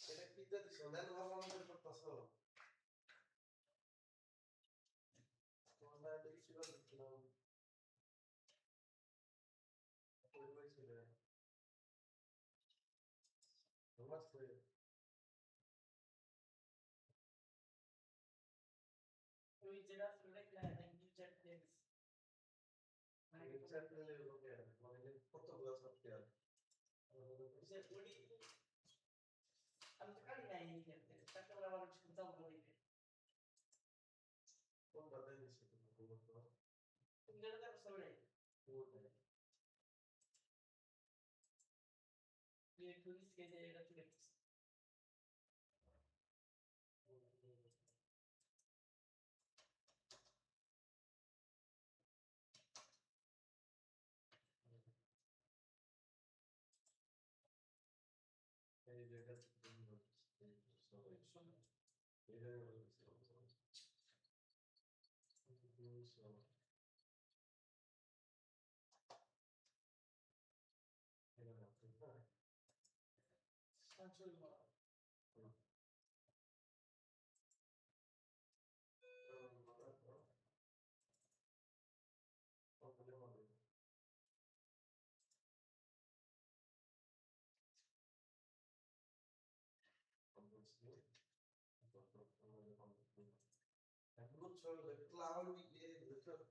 এটা পিজ্জা দিছ দেন ভালো মনে করতেছ তোমার দেখি ছিল দিছিলাম ওই ছিল নমস্তে ওই যেটা ফ্লোরে ক্লাস নাকি চ্যাট প্লেস মানে চ্যাট প্লেস ওকে মানে কত বড় সফটওয়্যার যে ওই আমি তো কালি নাই নিতে তাকে আবার শুনতাম বলি কোন দাদা দিছে তুমি বলতো তুমি যেটা সবাই ये पुलिस के जाएगा तो এই জায়গা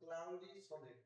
cloudy solid.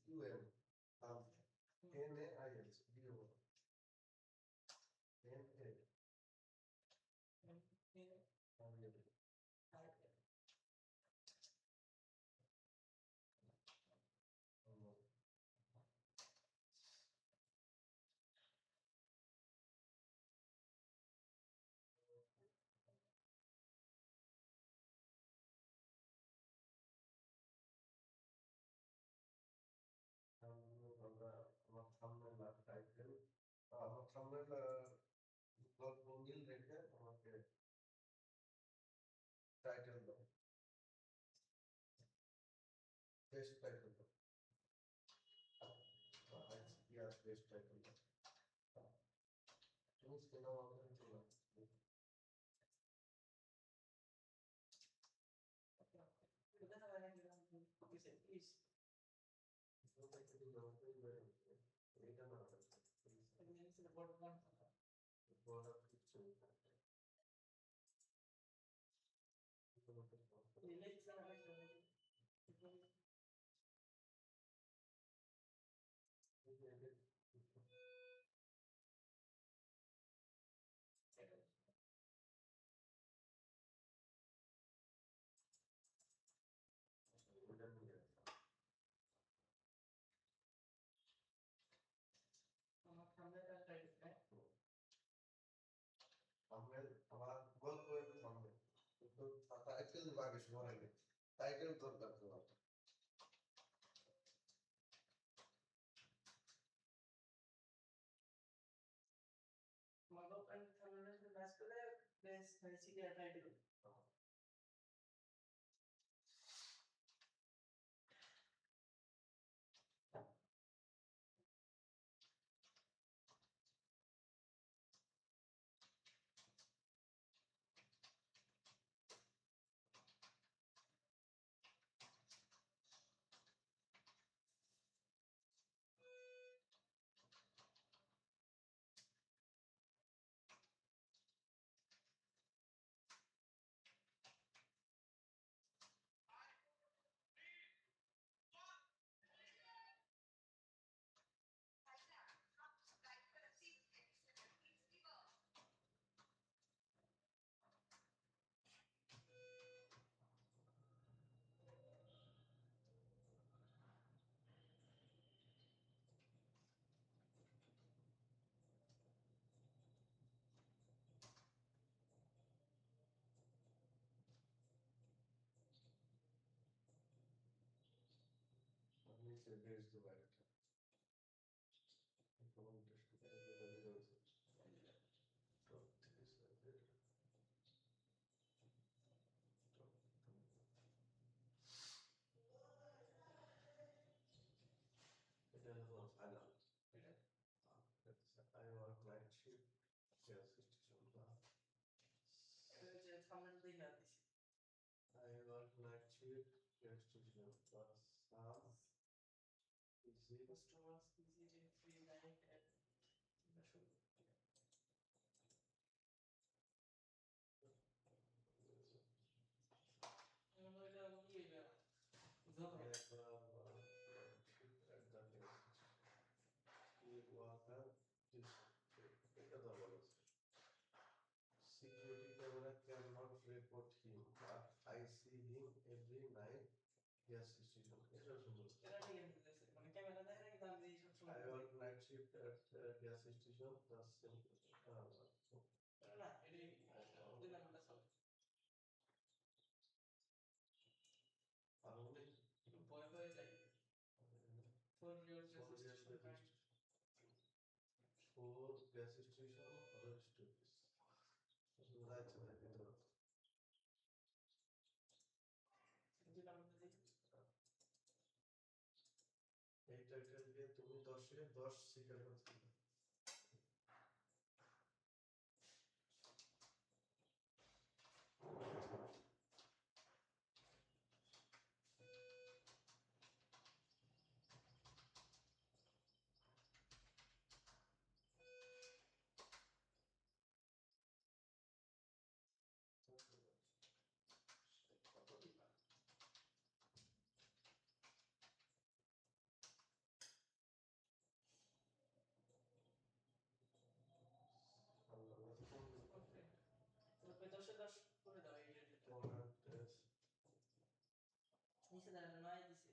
THUM. NAIS. BO. NA. আমার thumbnail আর title আমার thumbnail গল্প মিল রেখে আমাকে টাইটেল দাও, বেস্ট টাইটেল দাও, বেস্ট টাইটেল দাও। তুমি সিনেমা আমাকে চলো এটা না border picture. আমার গল্প থামবে কিন্তু টাইটেল লাগে সবার আগে, টাইটেল দরকার তোমার। নিচে বেশ দেবো একটা এটা হলো final. I work night shift, gas station plus. I work night shift, gas station plus some customers easily free night at security camera cannot report him, but I see him every night. Gas station. I work night shift at gas station. That's simple. For gas station horror stories. That's what I did. এই title দিয়ে তুমি 10-এ 10 স্বীকার করতে হবে। জানে নয় দিছে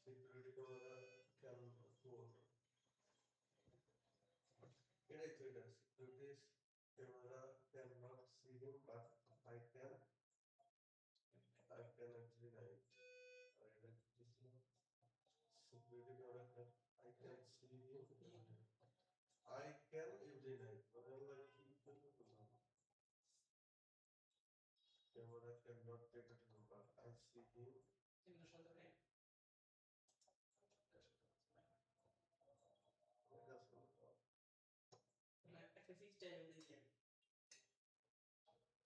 security camera can four এটাই তো এটা security camera can not see him but I can actually like security camera can I can see him I can every night whatever like camera cannot detect him but I see him কিন্তু সতর্ক না একটা fix time দিছি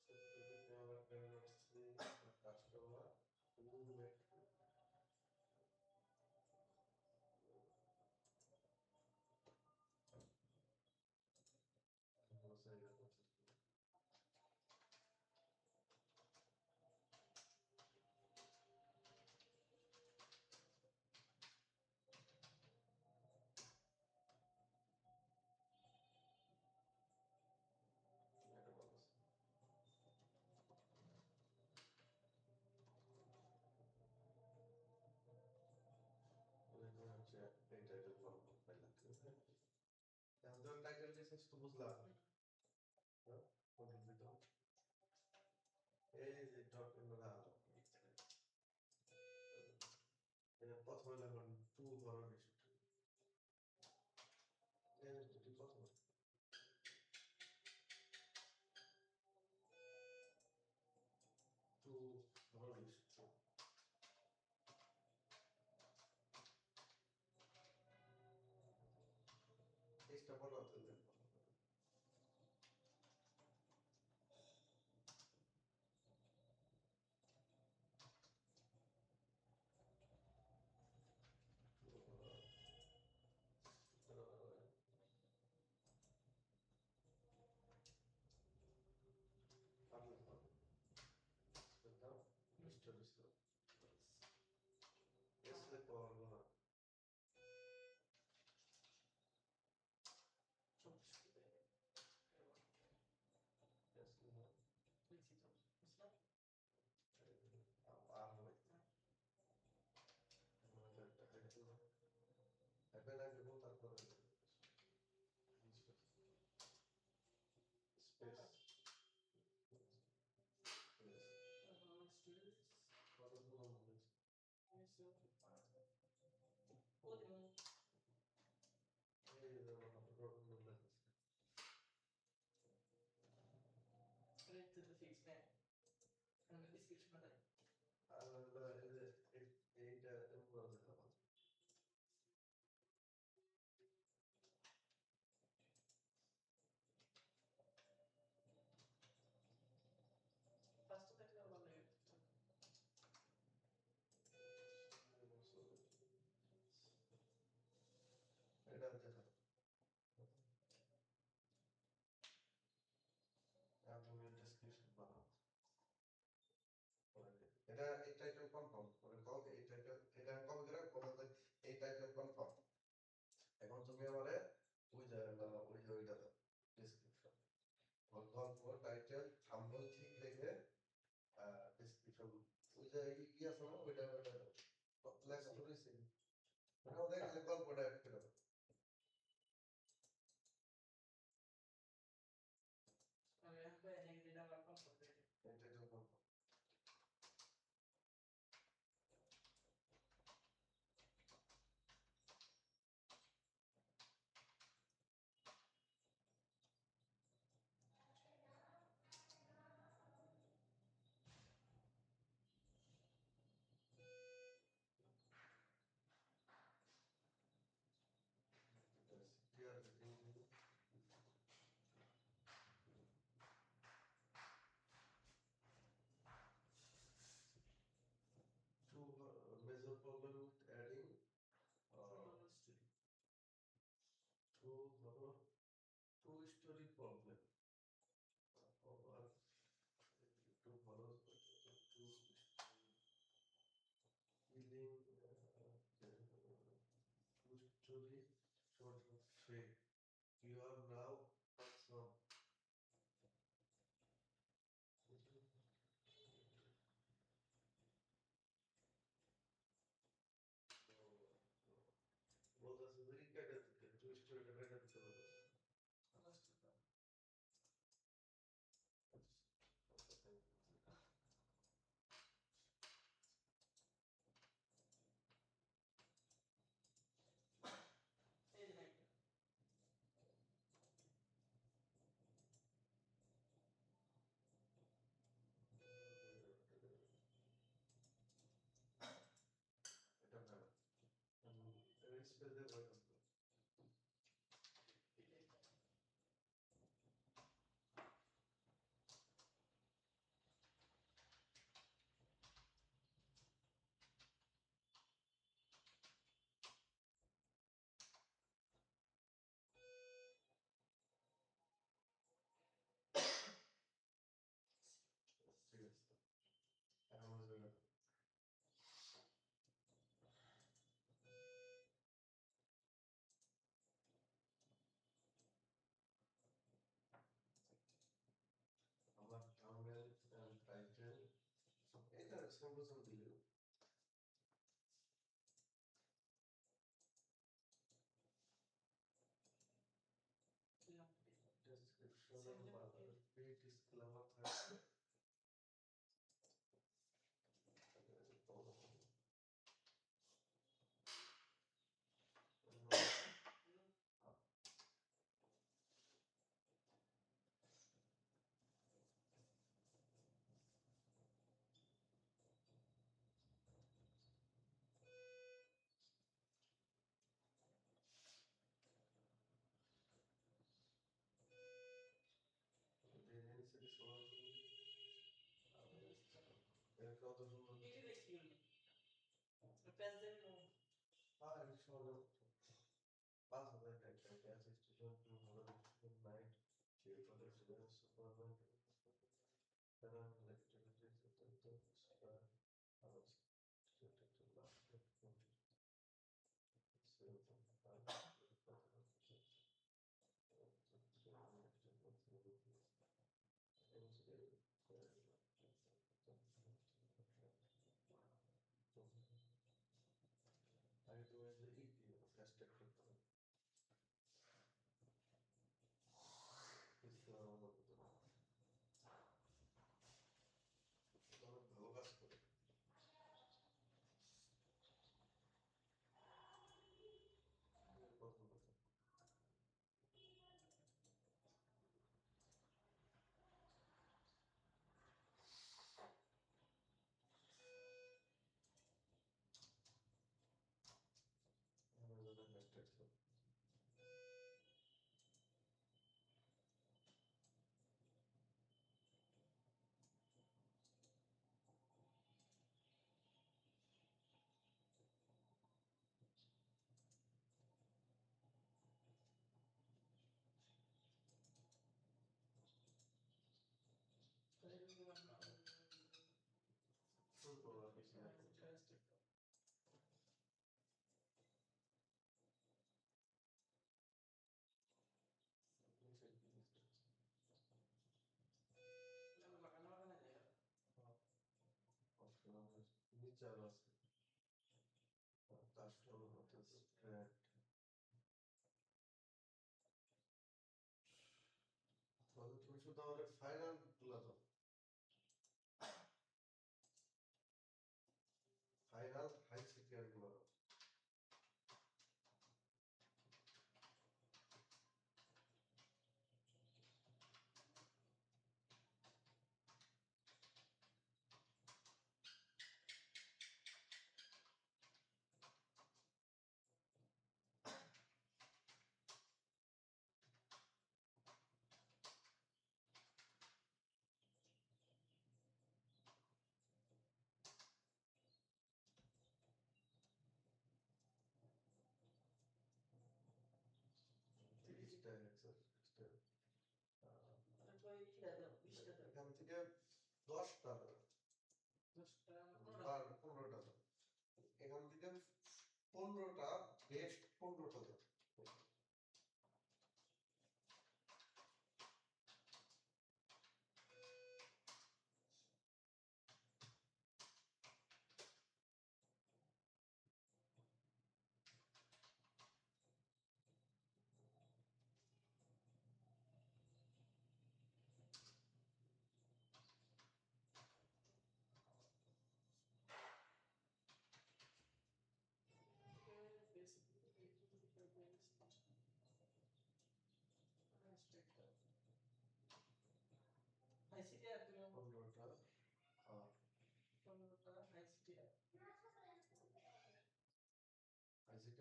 security camera cannot see the customer who make title দিছিস তো বুঝলাম এই যে ডট আমরা প্রথমে লেখেন টু বড় এই প্রথম টু বড় esta por la tele. Este por la Appena che volta al corretto. Space. Cosa sono Straight to the fix man. And the description of that. allora এইটা উপরে দেখাবো First to that level like এটা দেখা আমি description বানাবো এটা এই title confirm মানে কল এই টাইটেল এটা কল করে বলতে এই টাইটেল কনফার্ম এখন তুমি আমারে ওই যে ওইটা দাও ডেসক্রিপশন গল্প টাইটেল থাম্বনেল ঠিক রেখে ডেসক্রিপশন ওই যে কি আছে না ওইটা লেখা করেছি মানে ওদের খালি গল্পটা অ্যাড করে দাও আমি এখন নেগেটিভ নাম্বার কম করতে এই title confirm Major problem with adding two-story problem. Or two follows feeling two-story short of fake. You are now some কেটে দিতে, টুইস্ট করে কেটে দিতে হবে। এই যে নাইট এটা না, স্পেস দিয়ে বই করতে। ঠিক আছে, এখন বুঝবে না। আমার থাম্বনেল এন্ড টাইটেল এটা সর্বোচ্চ দিলে ডেসক্রিপশনে বা পেজ ডিসক্লেমার থাকবে। ডেনসিটি সমান এটা কত সুন্দর। এই যে দেখি পেজ দেন আর সমান 5,000 টাকা gas station 200 night chief for students সুপারমেন্ট তারা ইলেকট্রিসিটি সিস্টেম স্টার আওয়াজ স্টেটে লাস্ট আগে তুমি যে ফ্যাস্টেড করতে হবে ইসলাম অনেক ভালো কাজ করে। পছন্দ করে। অ্যামাজনের ফ্যাস্টেড করে। শুরু করবো আর কিছু না। নিচে আরো আছে কাস্টম হতেছে ট্র্যাক। তাহলে তুমি শুধু আমাদের ফাইনাল গুলা দাও, ফাইনাল হাই সিকিউর গুলা দাও। তিরিশটা এখান থেকে 10টা দাও, 15টা দাও, এখান থেকে 15টা বেস্ট 15টা দাও।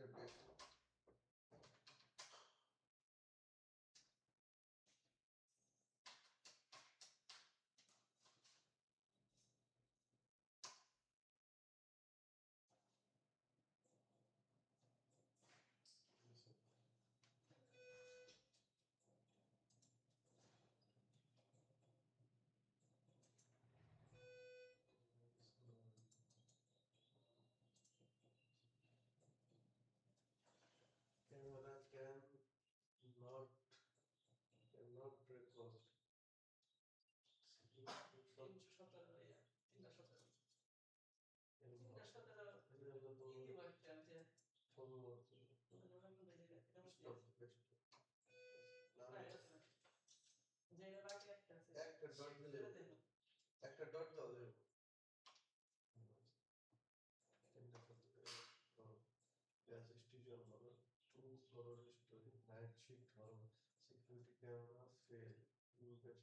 এটা বেশি camera cannot record 317 317 317 ইতি বাড়তে আছে যে বাকি একটা আছে একটা ডট দিলে একটা ডট দাও দেবো gas station model 2 crore story night shift horror security camera fail you get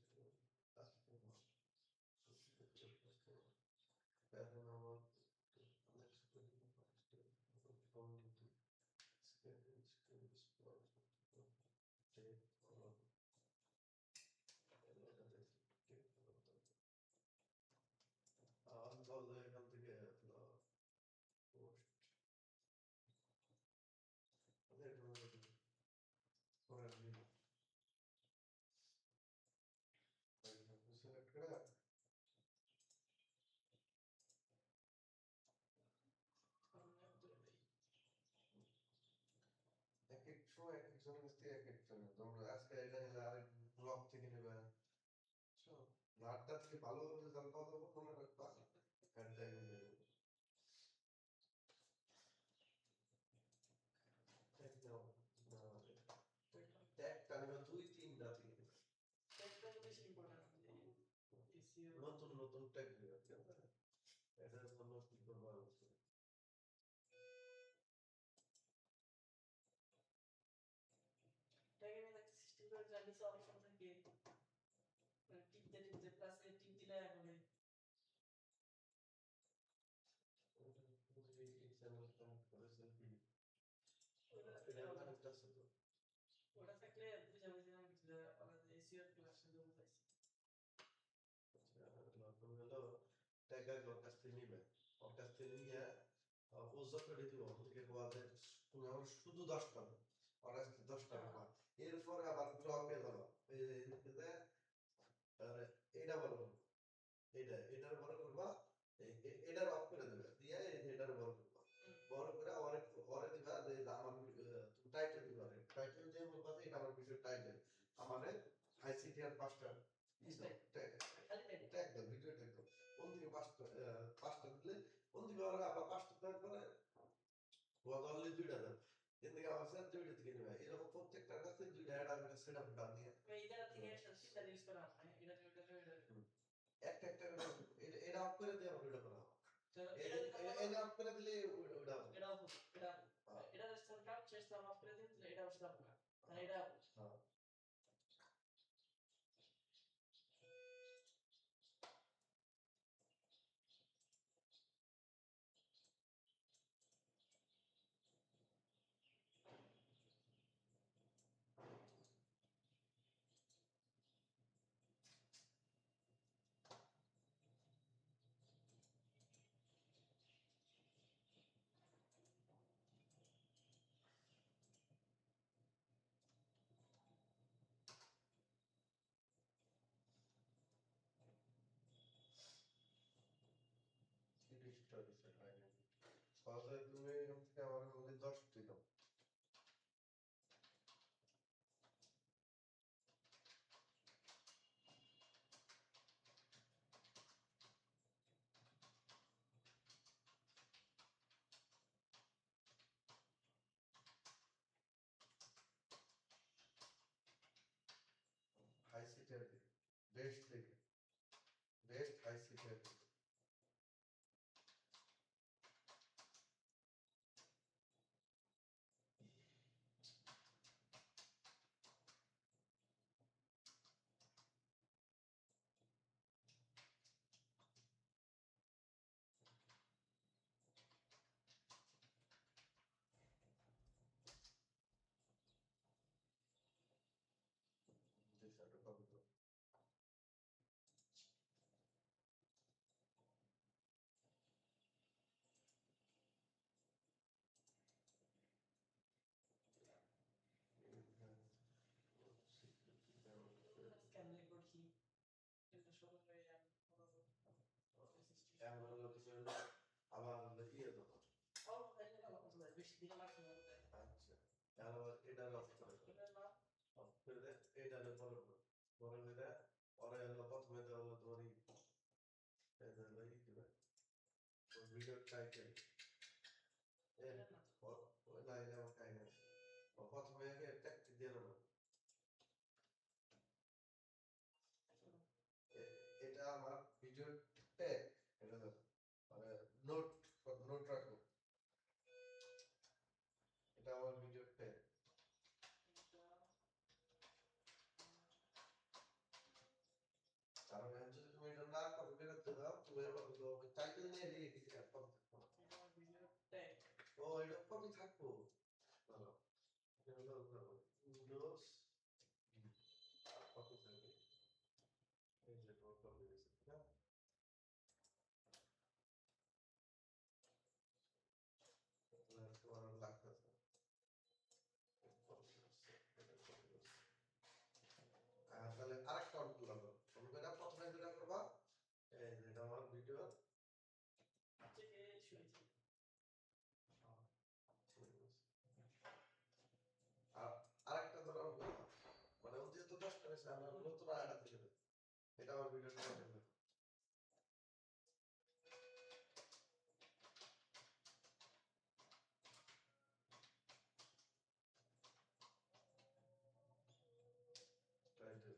paranormal এখান থেকে সিলেক্ট করে এক এক সময় এক একজনের কাছ থেকে এক একজনের তোমরা আজকে এটা নিলে আরেক ব্লগ থেকে নেবে রাতটা থেকে ভালো রেজাল্ট পাওয়া যাবে মনে রাখবা হ্যান্ডটাই নেবে একটা নেবে 2-3 রাতে একটা বেশি ইম্পর্টেন্ট এসিও নতুন নতুন ট্যাগ নেবে এটার জন্য কি করবা ট্যাগে আমি একটা সিস্টেম করে জানি সব অপশন থাকে টিপতে টিপতে প্লাস টিপ দিলে হবে এই চ্যানেল কানেক্ট করে সেলফি ওটা থাকলে বুঝা বুঝি না কিছু আমাদের এসিও ক্লাস সাথে বুঝাইছি নতুন হলো ট্যাগ ওর কাছ থেকে নিবে ওর কাছ থেকে নিয়ে ও যত দিব ওদিকে বলে তুমি আমার শুধু 10 টাকা ওর কাছ থেকে 10 টাকা পাও এরপরে আবার ব্লকে যাবো এইটা বলো এটার বড় করবা এটার অফ করে দেবে দিয়ে এটার বড় করবা বড় করে ওরে দিবা যে আমার তুমি টাইটেল দিবা টাইটেল দিয়ে বলবা যে এটা আমার বিষয় টাইটেল আমাদের আইসিটি আর পাঁচটা ট্যাগ দাও ভিডিও ট্যাগ দাও কোন দিকে পাঁচটা দিলে কোন দিকে ওরা আবার পাঁচটা তারপরে বদললে 2টা দাও এদিকে আবার স্যার 2টা থেকে নেবে এরকম প্রত্যেকটার কাছে 2টা অ্যাড আমি সেটআপ ডান দিয়ে এইটা থেকে সেটা ইউজ করা হয় এটা একটা একটা এটা অফ করে দিয়ে ওটা করা তো এটা অফ করে দিলে ওটা এটা স্টার্ট কাট চেষ্টা অফ করে দিলে এটা স্টার্ট না তাই এটা হ্যাঁ সহজে তুমি এখান থেকে আমার মধ্যে 10 দিল হাই সিটের বেস্ট থেকে বেস্ট হাই সিটের এখন হলো তুমি হলো আবার হলো ইয়ে দেবো। অল্প খাইলে ভালো কথা বলে, বেশি দিলে মাছ মনে যায়। আচ্ছা এখন আবার এটা অফ করে দাও। এটা না, অফ করে দে এইটা বড় বড় করে পরে হলো প্রথমে তো হলো তোর এই যে হলো দিবে ওই ভিডিও টাইটেল এটা না। ওই লাইনে আমার খাই না প্রথমে আগে ট্যাগ দিয়ে দেবো এটা আমার ভিডিও ট্যাগ এটা দেখো মানে নোট নোট রাখো এটা আমার ভিডিও ট্যাগ কারণ এখন যদি তুমি এটা না করো বেরোতে দাও তুমি টাইটেল নিয়ে লিখে দিতে পারো এটা ভিডিও ট্যাগ। ও এটা কপি থাকবো ভালো এটা হলো উইন্ডোজ কপি থাকবে এই যে কপি দিয়েছে ঠিক আছে তোমার লাগতেছে তাহলে আরেকটা অন করলাম তুমি যেটা প্রথমে যেটা করবা এই যেটা আমার ভিডিও আচ্ছা, এই শুয়েছি। আর আরেকটা ধরো মানে যেহেতু 10টা হয়েছে আমরা নতুন আরেকটা থেকে দেবো এটা আমার ভিডিওটা দেখবে টাইটেল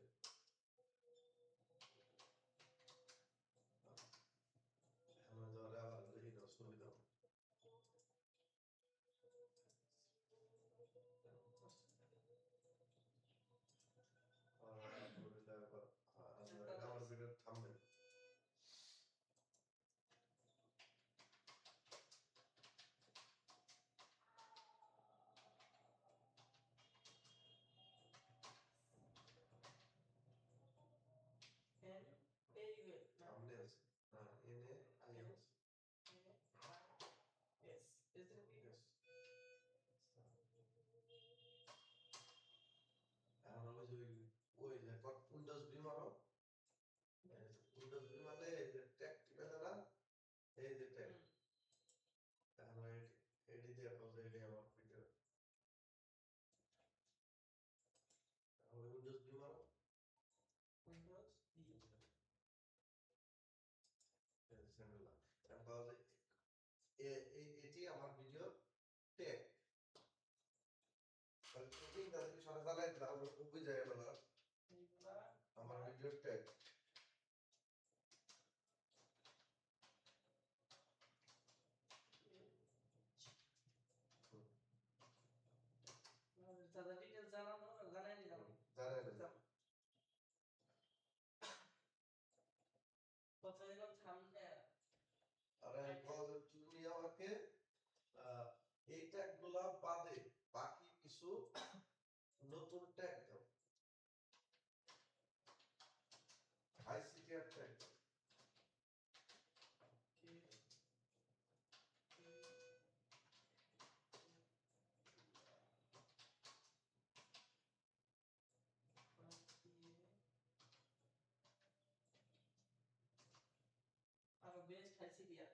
আমরা ধরে আবার এই দাও ছবি দাও আমার ভিডিও থামবে এন এ ইউ এল না, থামলে আছে হ্যাঁ এনে আই এন আছে এ আই এস। এস এর কি? Yes. এখন আমি যে ওই যে উইন্ডোজ ভি মারো উইন্ডোজ ভি মারলে এই যে ট্যাগ টিপে না এই যে ট্যাগ এখন এডি দিয়ে পাবো এডি আমার ভিডিও উইন্ডোজ ভি মারো উইন্ডোজ ই। সেন্ডেলা এখন তাহলে এটি আমার ভিডিও ট্যাগ তাহলে তুমি তাহলে সারা জানাই দিলাম উপরে যায় না এইগুলা আমার ভিডিও ট্যাগ দাদা ডিটেলস জানানো জানাই দিলাম। জানাই দিলাম প্রথমে যখন থাম্বনেল আরে তুমি আমাকে এই ট্যাগ গুলা বাদে বাকি কিছু নতুন ট্যাগ দাও আইসিটিআর ট্যাগ আর বেশ খাইছি দিয়া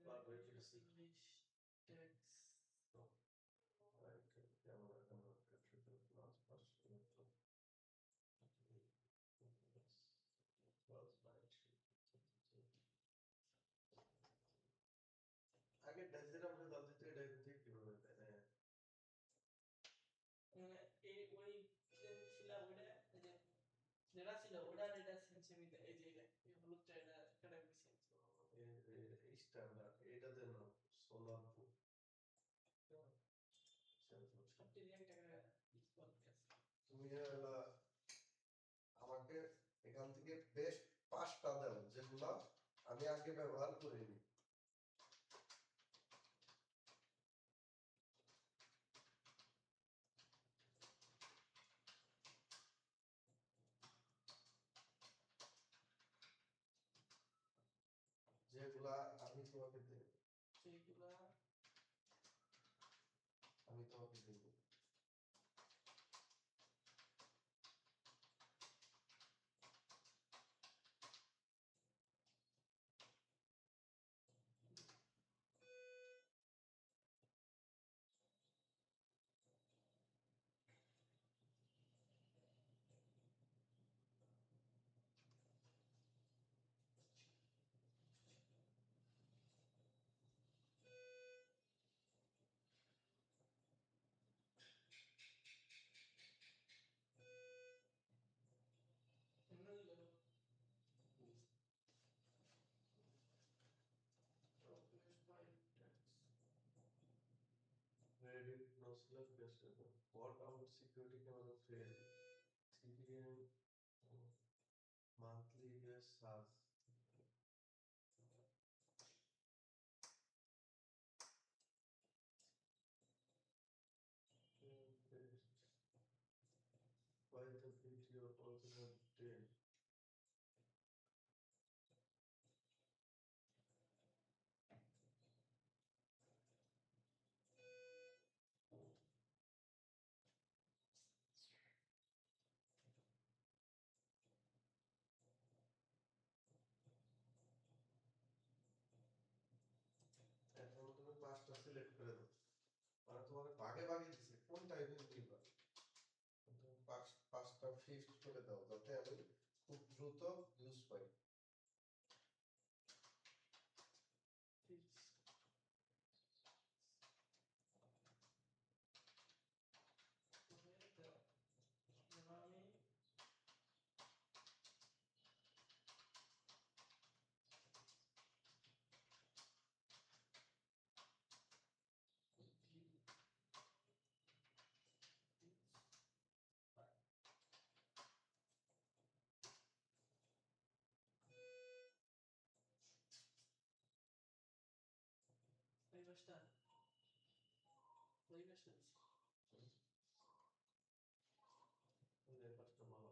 সবচেয়ে বেশি দিচ্ছে। ইংলিশ টেক্স আগে ডাইজেরা আমরা জানতে চাই ডাইজেরা কিভাবে দেয় এই ওই ছিল ওটা এই যে যেটা ছিল ওটা এটা সেন্সিমিত এই যে এই হলুদটা এটা একাডেমিক সেন্স এই স্ট্যান্ডার্ড এটা দেন সোলার সবটি রিয়াক্ট করে তুমি আমাকে এখান থেকে বেস্ট 5টা দাও যেগুলা আমি আগে ব্যবহার করিনি। যেগুলা আমি তোমাকে দেব সেগুলা আমি তোমাকে দেব Reddit Nosler Question. What about security camera fail? CPM monthly search. Why the video original day? এখন তুমি 5টা সিলেক্ট করে দাও মানে তোমার ভাগে ভাগে দিছে কোন টাইপের নিবা তুমি 5টা ফিক্সড করে দাও যাতে আমি খুব দ্রুত ইউজ পাই। পরিবেশটা পরিবেশটা এই 5টা ভালো।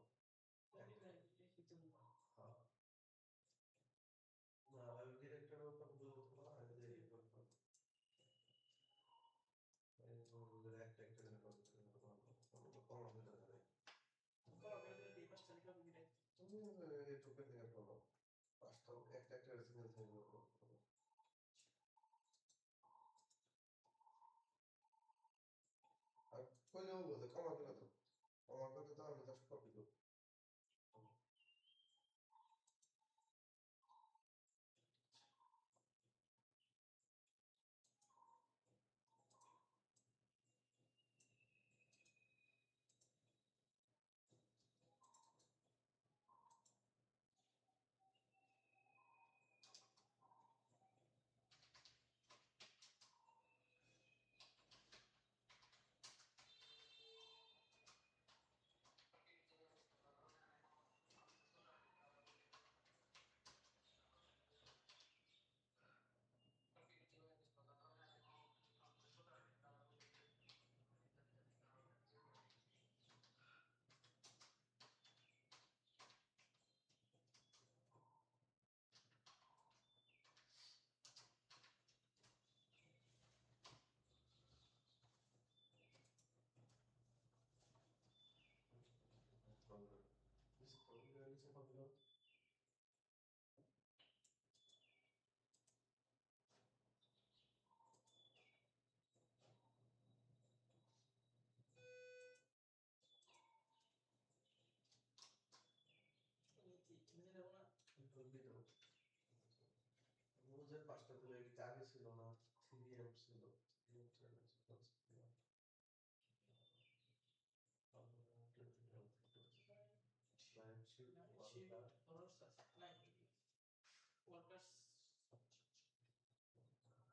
হ্যাঁ না আমি ডিরেক্টরের উপর বলতে পারবো আমি যে এই করব এই যে একটা একটা করে কম হবে না তুমি ইউটিউবে থেকে পড়ো 5টা একটা একটা রেসিপি থেকে আর কইলেও বলে কমা করে দাও কমা করে দাও আমি জাস্ট কপি দেবো। 5টা দিলে এটা আগে ছিল না 3M ছিল 3M ছিল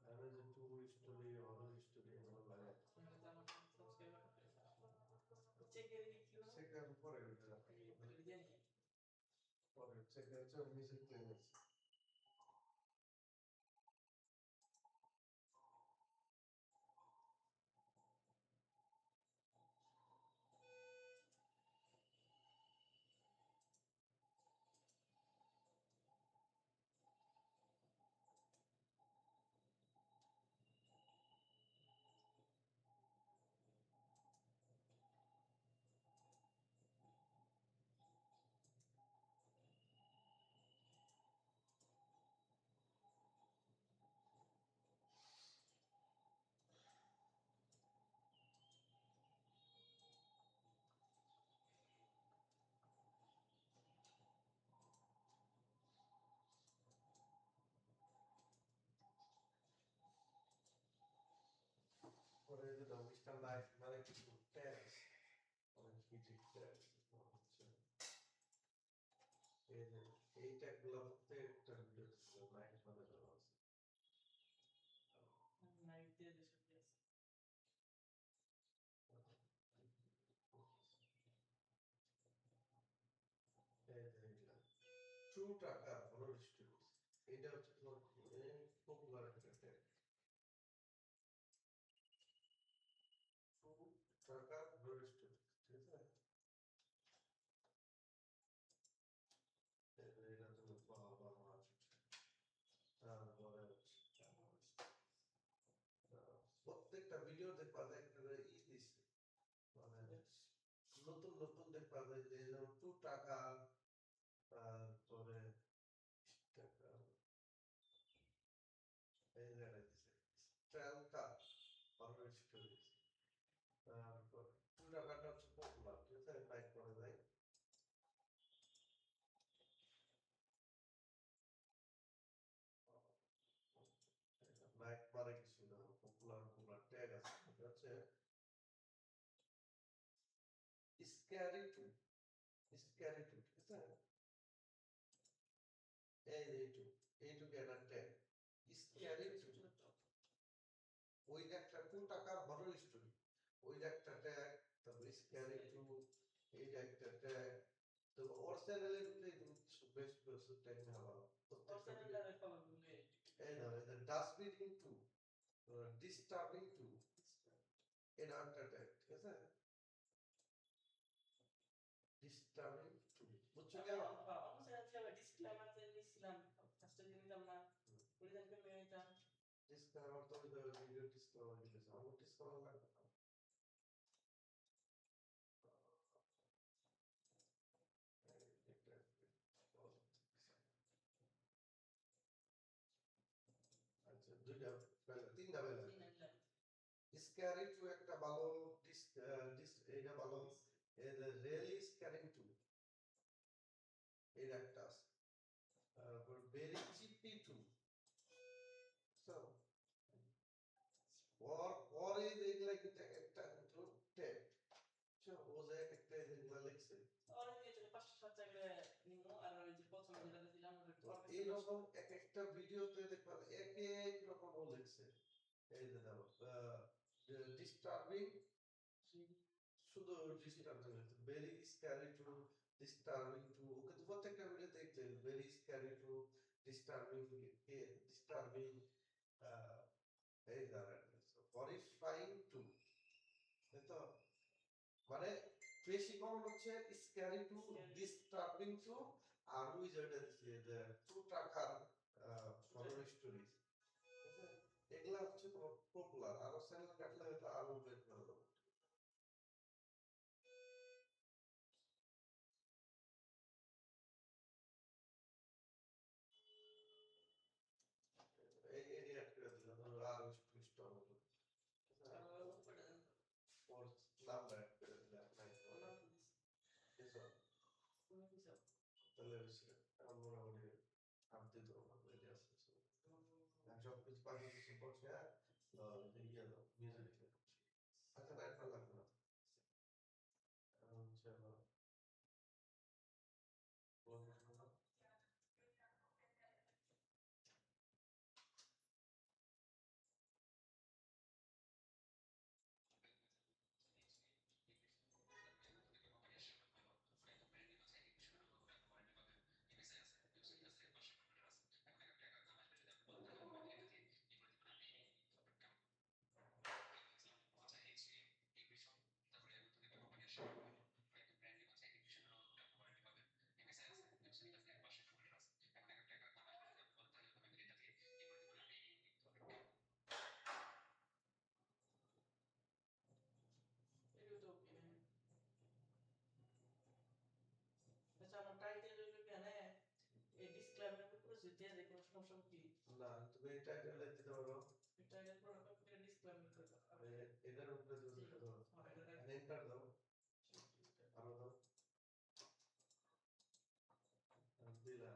আর ওই যে টু স্টোরি হরর স্টোরি এগুলো লাগে সেকেন্ড পরে ওইটা পরে সেকেন্ড মিউজিক প্লেয়ার পরে যে মিস্টার লাইফ মানে কিছু ট্যাক্স অনেক কিছু ট্যাক্স হচ্ছে এই ট্যাগগুলো প্রত্যেকটা ভিডিও লাইট মানে দেওয়া আছে ট্রু টাকা হরর স্টোরিজ এটা হচ্ছে তোমার পপুলার একটা ট্যাগ ট্রু টাকা হরর স্টোরিজ ঠিক আছে এটা তুমি বাবা তারপরে প্রত্যেকটা ভিডিও দেখবা একটা ই দিছে মানে নতুন নতুন দেখবা যে ট্রু টাকা তারপরে টাকা এই জায়গায় দিছে ট্রালকা হরর স্টোরিজ তারপর ট্রু টাকাটা হচ্ছে পপুলার ঠিক আছে লাইক করা যায় লাইক করে কিছু না পপুলার পপুলার ট্যাগ আছে এটা হচ্ছে স্ক্যারি টু ঠিক আছে এইটুকু একটা ট্যাগ স্ক্যারি টু ওই একটা টু টাকার হরর স্টোরি ওই একটা ট্যাগ তারপর স্ক্যারি টু এইটা একটা ট্যাগ তো ওর চ্যানেলে ঢুকলে তুমি বেস্ট বেস্ট ট্যাগ নেওয়া এই না ডাস্টবিন টু ডিস্টার্বিং টু এটা একটা ট্যাগ ঠিক আছে ডিস্টার্বিং টু বুঝছো কি ডিসক্লাইমার তো ভিডিও ডিসক্লাইমার দিতেছে আমার ডিসক্লাইমার লাগবে না আচ্ছা দুইটা তিনটা বেলা স্ক্যারি টু একটা ভালো এটা ভালো রিয়েলি স্ক্যারিং টু এর একটা আছে তারপর ভেরি চিপি টু সো পরে দেখলে একটা একটা ট্যাগ ও যে একটা দেখলে লিখছে এইরকম এক একটা ভিডিওতে দেখবা এক এক রকম ও লিখছে এই যে দেখো ডিস্টার্বিং শুধু disturbing very scary to disturbing to okay তো প্রত্যেকটা ভিডিও দেখতে ভেরি স্ক্যারি টু ডিস্টার্বিং এই ধরনের হরিফাইং টু তো মানে বেশি কমন হচ্ছে স্ক্যারি টু ডিস্টার্বিং টু আর ওই যেটা দিচ্ছে যে টু টাকার হরর স্টোরি এগুলা হচ্ছে তোমার পপুলার আরো চ্যানেল কাটলে হয়তো আরো বের করে দেবো এই এরিয়া করে দিলাম আরো স্পষ্ট হবে ওর নাম্বার অ্যাড করে দিলাম তাহলে আমরা মোটামুটি আপডেট করবো সবকিছু পাখি কিছু করছে ইয়ে মিউজিক আচ্ছা লাইট ভালো লাগবে না চলো এটাও তো ওকে হ্যাঁ আচ্ছা আমার টাইটেল হইলো কেন এই ডিসক্লেমার উপরে যেতে যে কোনো সমস্যা কি না তুমি এই টাইটেল দিতে পারো টাইটেল পুরো করে ডিসক্লেমার করে দাও এটার উপরে দিতে পারো এন্টার দাও আরো দাও দিলা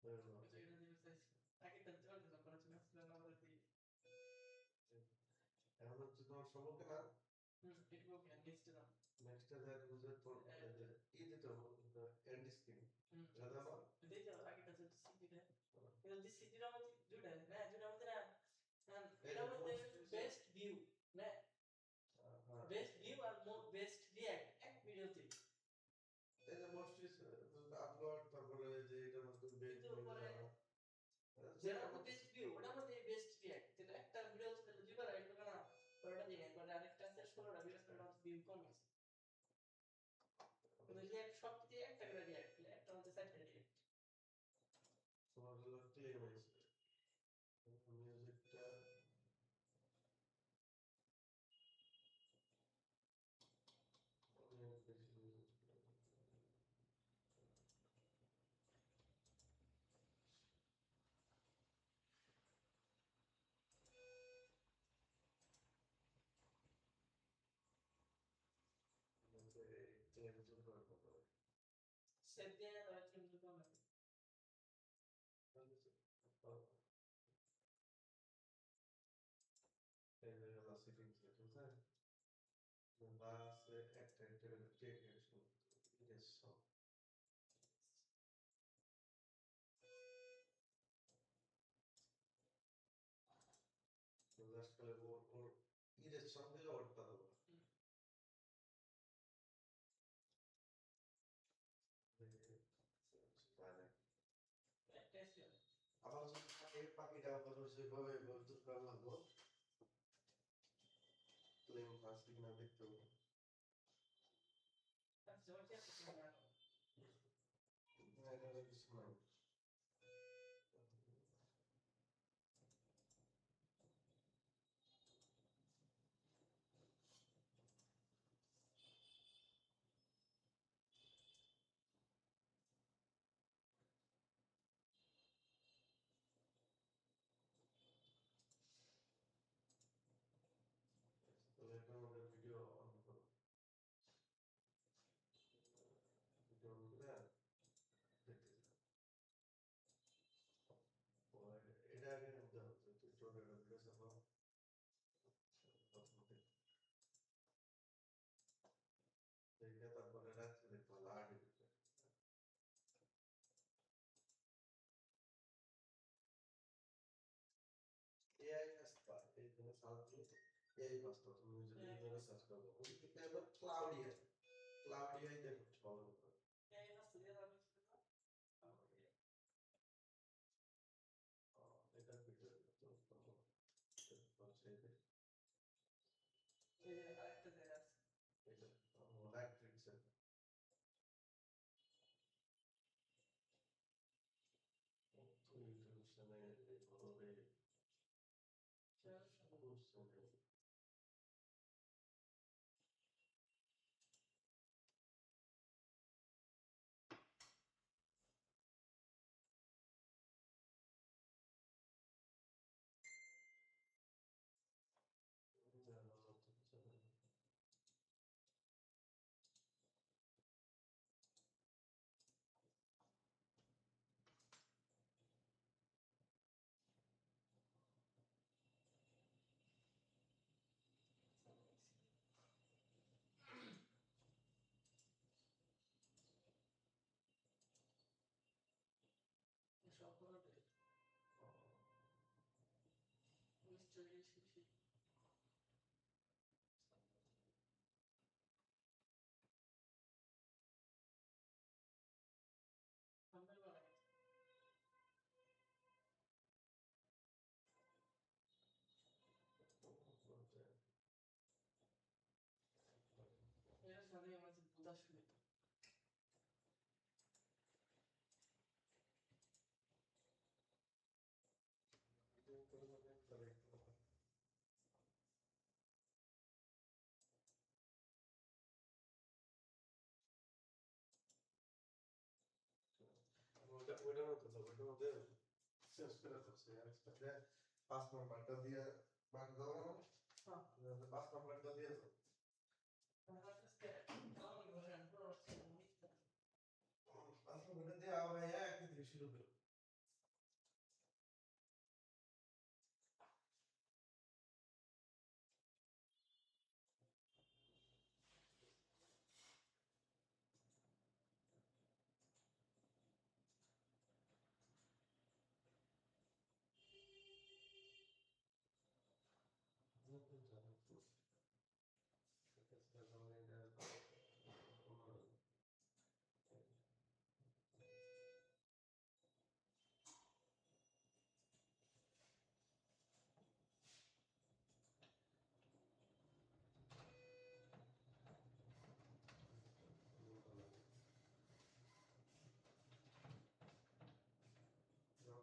এটা দিয়ে চাইছি আগে তো চলতে না পরে তুমি আসলে না বলে দিই এখন হচ্ছে তোমার সম্মুখে না এটুকু ওকে নেক্সট দাও নেক্সট যে বুঝে তো ই দিতে হবে এন্ড স্ক্রিন এটা দাও দিতে হবে আগে কাছে সিটি দেয় এটা দি সিটির মধ্যে দুটা না দুটার মধ্যে না এটার মধ্যে বেস্ট ভিউ না বেস্ট ভিউ আর বেস্ট রিঅ্যাক্ট এক ভিডিওতে এই যে মোস্ট আপলোড তারপরে যে এটার মধ্যে বেস্ট যেটা বেস্ট ভিউ ওটার মধ্যে বেস্ট রিঅ্যাক্ট তাহলে একটা ভিডিও তো দুইবার এটা না ওটা দিয়ে একবার আরেকটা সার্চ করে ওটা ভিডিওর মধ্যে ভিউ কম আছে ওটা রিঅ্যাক্ট সব দিয়ে একটা করে রিঅ্যাক্ট একটা মধ্যে সাইড রিঅ্যাক্ট তোমার হলো ক্লিয়ার হয়েছে মিউজিকটা অনেক বেশি সেভ দিয়ে তাহলে কিন্তু কম আছে এই জায়গাটা সেটিংস ঠিক আছে বাসে একটা একটা টেক অ্যাকশন ইরেজ সব জাস্ট করে ওর ইরেজ সব দিলে ওরটা দেবো আবার এই পাখিটা আবার সেভাবে বলতে লাগবো ক্লেম ফার্স্ট না দেখতে হবে আচ্ছা ওটা কি না এটা কিছু নাই তাহলে এটা আমাদের ভিডিও অন করো ভিডিও অন করে দেখতে এটা আগে নিতে হচ্ছে টিউটোরিয়াল ড্রেস আমার দেখে তারপরে রাত্রে দেখতে হবে আগে দেখতে এআই কাজটা এই জন্য সার্চ দিলে এআই কাজটা তুমি যদি ইমেলে সার্চ করো এটা হলো ক্লাউডিয়াই দেখো ভালো করে এই ফার্স্ট দিয়ে দাও এটা ভিডিও তো হচ্ছে এই যে আরেকটা জায়গা আছে এটা লাইট ট্রিক্স ইন্ট্রোডাকশনে এইভাবে কোশ্চেনে ওইটার মতো তো ওইটার মধ্যে শেষ করে করছে আজকে 5 নাম্বারটা দিয়ে বার দাও না 5 নাম্বারটা দিয়ে দাও 5 নাম্বারটা দিয়ে আবার এক থেকে শুরু করো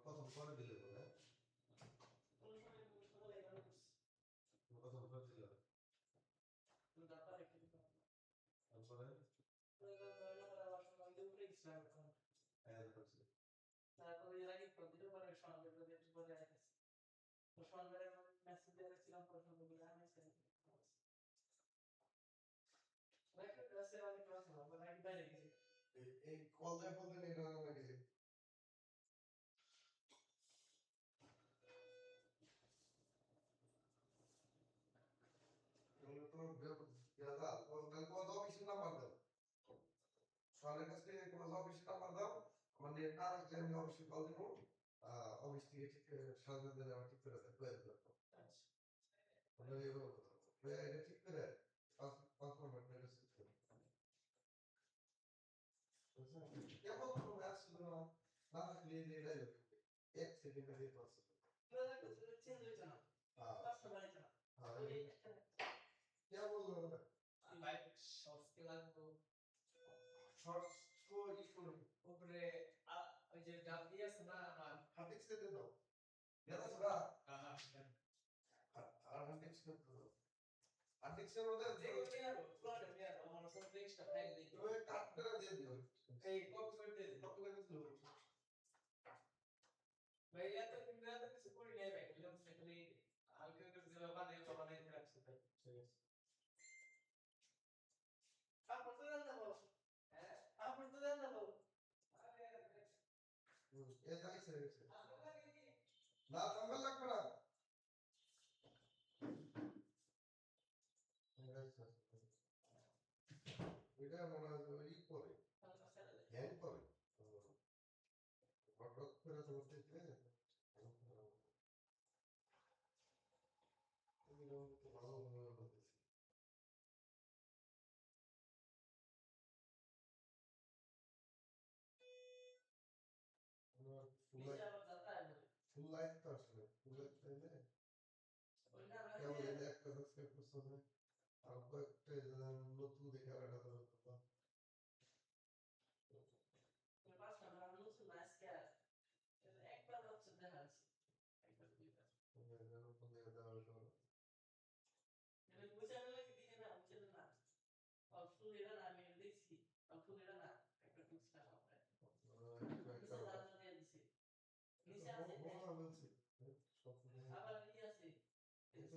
প্রথম পরে দিলে বলে প্রথম পরে দিলে তারপরে তারপরে এর আগে প্রতিটা পরে সন্ধ্যা করে একটু পরে আসছে তো সন্ধ্যায় মেসেজ দিয়েছিলাম পছন্দ করে আনিছে বাইরে ক্লাসে আমি ক্লাস না বাইরে বাইরে গেছি এই কলটা বলতে নেই না লাগে দাদা কোন অফিসের নাম্বার দাও সরকারের কাছ থেকে কোন অফিসের নাম্বার দাও আমার নেট না রাখলে আমি অফিসে কল দেবো অফিস থেকে ঠিক সামনে দিলে আমার ঠিক করে দেবো এটা ঠিক করে 5 নাম্বার প্লেটে সেট করো কেমন কোনো আসছিল না না থাকলে এটাই লোক 1 সেকেন্ডে দিয়ে পারছো চেঞ্জ হইতো না হ্যাঁ পাঁচটা বাড়িতে না क्या बोल रहे हो বাইক শর্টস কে লাগবো शॉर्ट्स को इसको উপরে ওই যে ডাব দিয়ে আছে না আমার हार्डिक्स दे दो याद है सुना হ্যাঁ हार्डिक्स कर दो हार्डिक्स से बोलते দেখো यार ফ্লট यार আমার সব টেক্সটটা ফাইল দিই तो एक काट कर दे दियो এই কপি করে দে कॉपी कर दो ভাই এত দিন রাত কিছু করি নাই ভাই বললাম সেখানে হালকা করে দিলে বানাই রাখছি ভাই আপনি তো জানেন না হ্যাঁ আপনি তো জানেন না ये जाई से ना संभल लग पड़ा এটা মনে হয় ওই করে হ্যান্ড করে হঠাৎ করে তো উঠতে ভালো ফুল লাইট তো আসলে ফুল লাইট তাইলে কেমন এটা একটা সাবস্ক্রাইব করছো না আর কয়েকটা নতুন দেখে আর একটা করবা একবার হচ্ছে দেখা আছে একবার দুইবার এটা বুঝা গেল কি দিকে না বুঝা না অপশন এটা না আমি দেখছি অপশন এটা না একটা টুকটা হবে নিচে দাঁড়া দিয়ে দিছি নিচে আছে আবার কি আছে এটা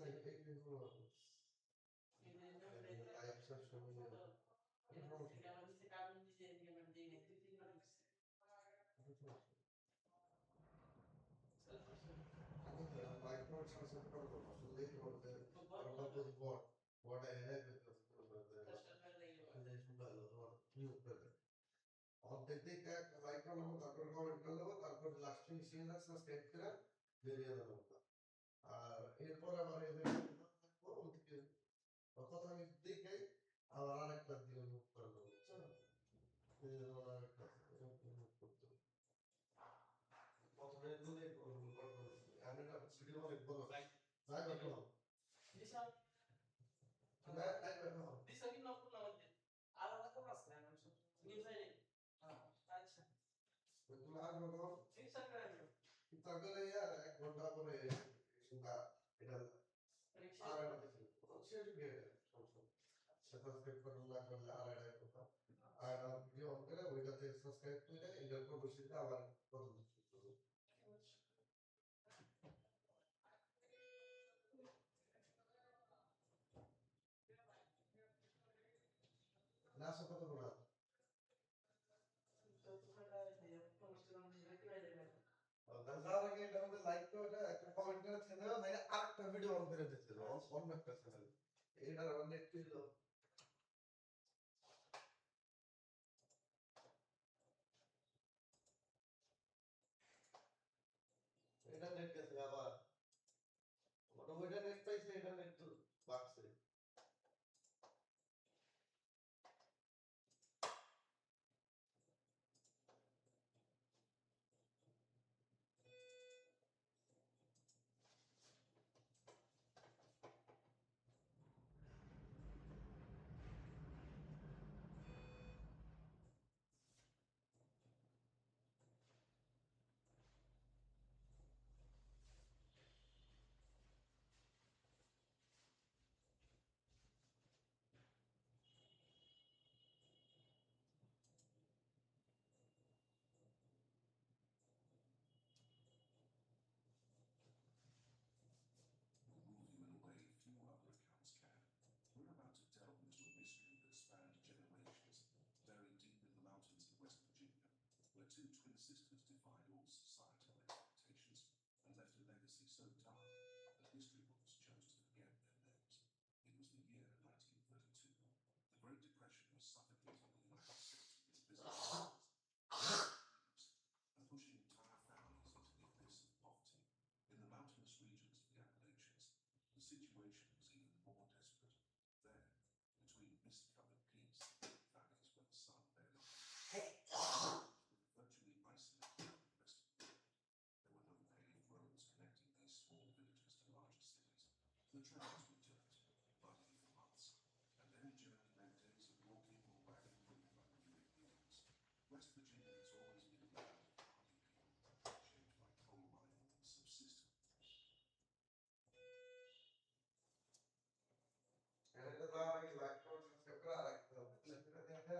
এই হলো লাইভ সেশন আমার নিচে কার্টুন দিছে এদিকে আমি দেই নাই 2-3 বার দিছি মাইক্রো সাবসেট করে দাও আসলে এই করতে আর বাবু বট বট এআই করতে অর্ধেক দিকে মাইক্রো নাম তারপর কমেন্ট করে দেবো তারপর লাস্টে মিশিয়ে সাবস্ক্রাইব করে বেরিয়ে দেবো আর এরপর আবার এই যে ওদিকে কথা আমি দেখে আবার আরেকটা দিয়ে মুভ করে দেবো, বুঝছো? এই যে আমার আরেকটা মুভ করতে হবে। প্রথমে দিলে আমি না ভিডিও অনেক বড় যাই বাবা দিশা না তাই বাবা দিশা কি নক করলাম আলাদা কোন আছে আমি নিউ সাইডে হ্যাঁ আচ্ছা তুমি আর বাবা দিশা করে তাহলে यार এক ঘন্টা পরে সুন্দর এটা আর একটা দেখি সেটা কি সেটা স্টেপ করে না করলে আর একটা কথা আর ভিডিও অন করে ওইটাতে সাবস্ক্রাইব করে এটার পর বসে দিলে আবার প্রথম শুরু করব লাস্ট কত বড় তো তোমরা এই অনুষ্ঠান দেখতে পাইলে তার আগে এটা আমাদের লাইক করে একটা কমেন্ট করে ছেড়ে দাও নাহলে আরেকটা ভিডিও অন করে দিতে দাও অন্য একটা চ্যানেল এটার অনেক কিছু এটা নেট গেছে আবার ওটা ওইটা নেট পাইছে এটা নেট বাড়ছে এটা তো আগে লাইক করে সাবস্ক্রাইব করে আরেকটা সেটা দেখে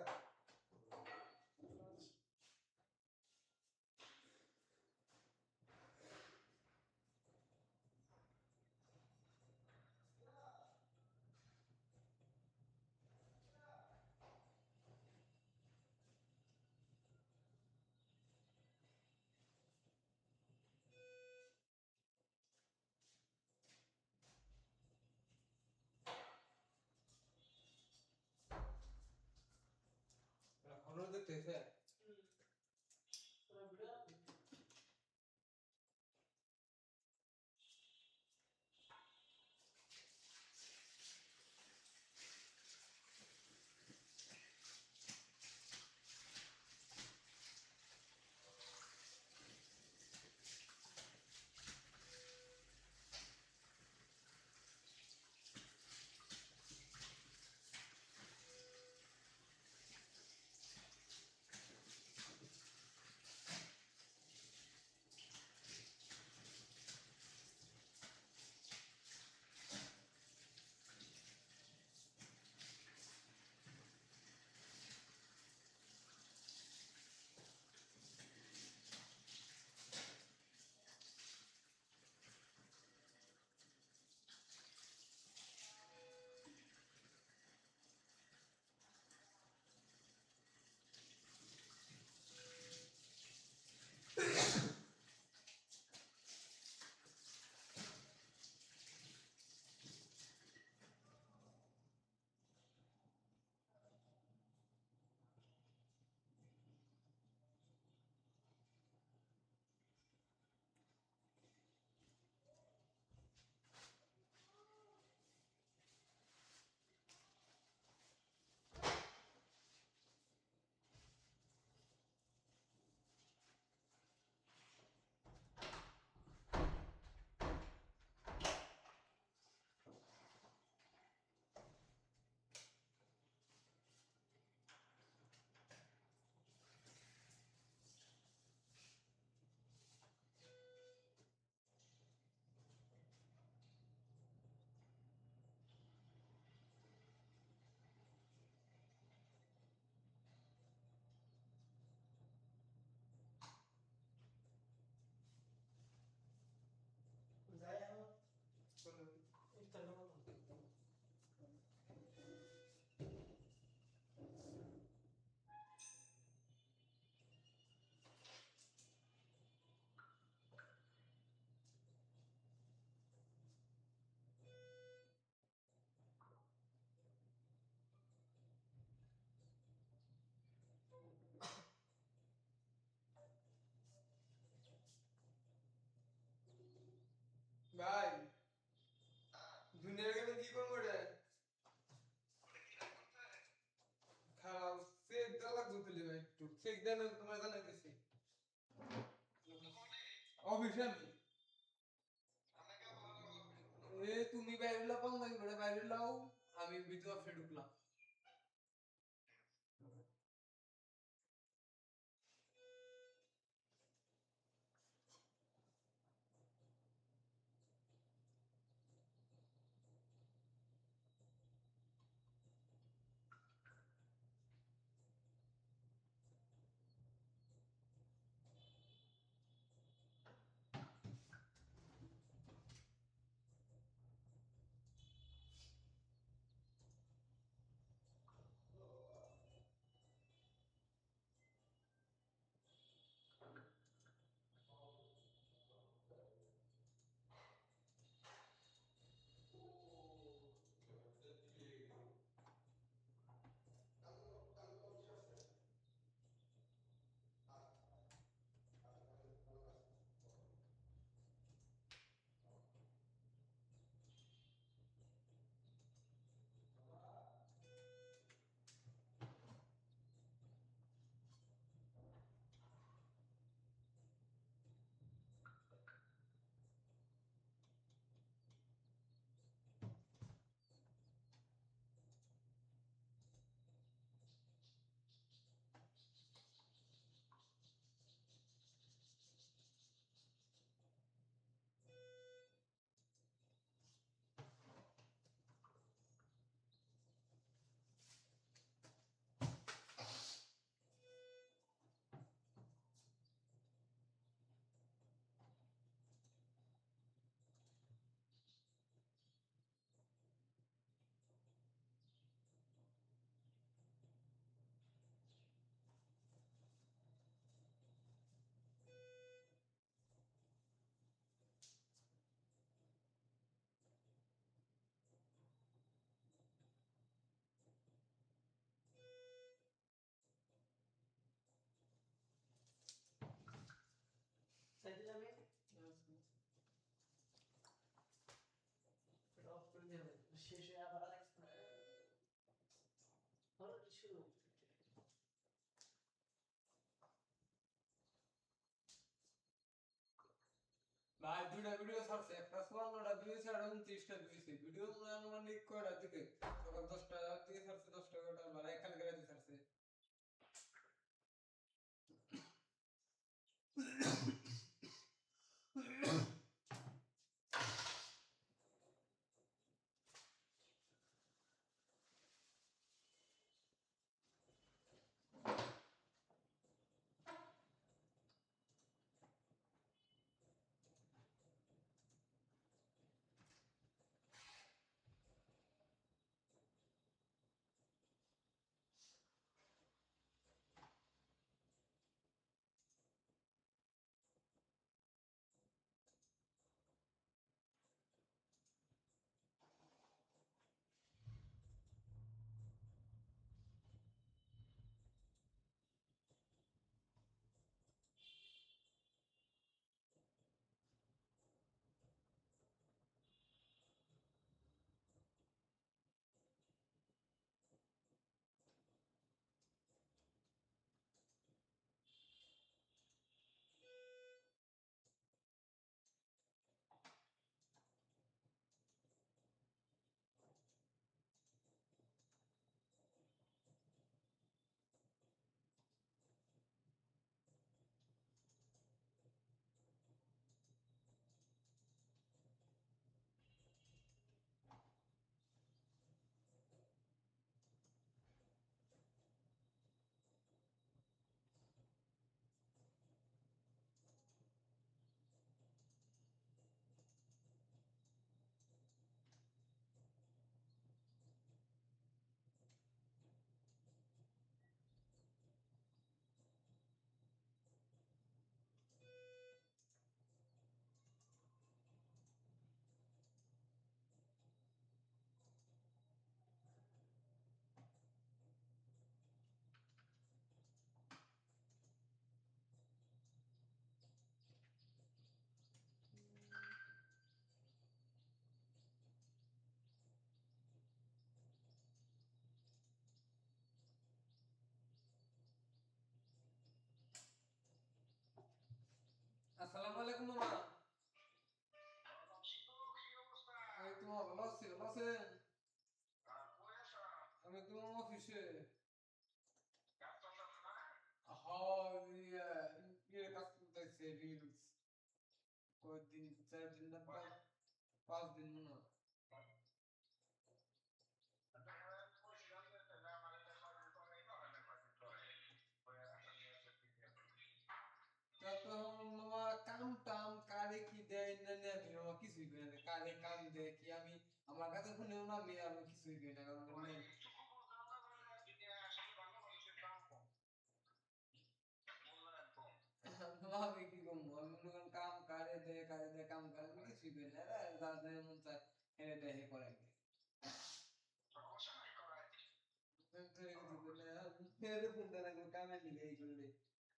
এখনো দেখতেছে তোরা ভিডিও আমি এ তুমি বাইরে লাও না বড় বাইরে লাও আমি ভিতর ফের ঢুকলাম সাইডে যাবে এটা অফ করে দিতে হবে শেষ হয়ে আবার আরেকটা অলরেডি শুরু ভাই দুটা ভিডিও ছাড়ছে একটা 54টা ভিউ ছাড়া 29টা ভিউ ভিডিও আনুমানিক কয়টা দিকে সকাল 10টা দিকে ছাড়ছে 10টা কয়টা মানে কালকে রাতে ছাড়ছে আসসালামু আলাইকুম মামা ভালো আছি, ভালো আছেন? আমি তো অফিসে। হ্যাঁ, ইয়ে কাজ করতেছে রিলস। কয়দিন 4 দিন না 5 দিন মনে হয়। তা তো মামা কাম টাম কারে কি দেয় না না আমি মামা কিছুই করি না। কারে কাম দেয় কি আমি আমার কাছে শুনেও না আমি কিছুই করি না কারণ মানে আমি কি করবো আমি মনে করেন কাম কারে দেয় কাম করে আমি কিছুই করি না যার যার মন চায় হেরে দেয় হে করে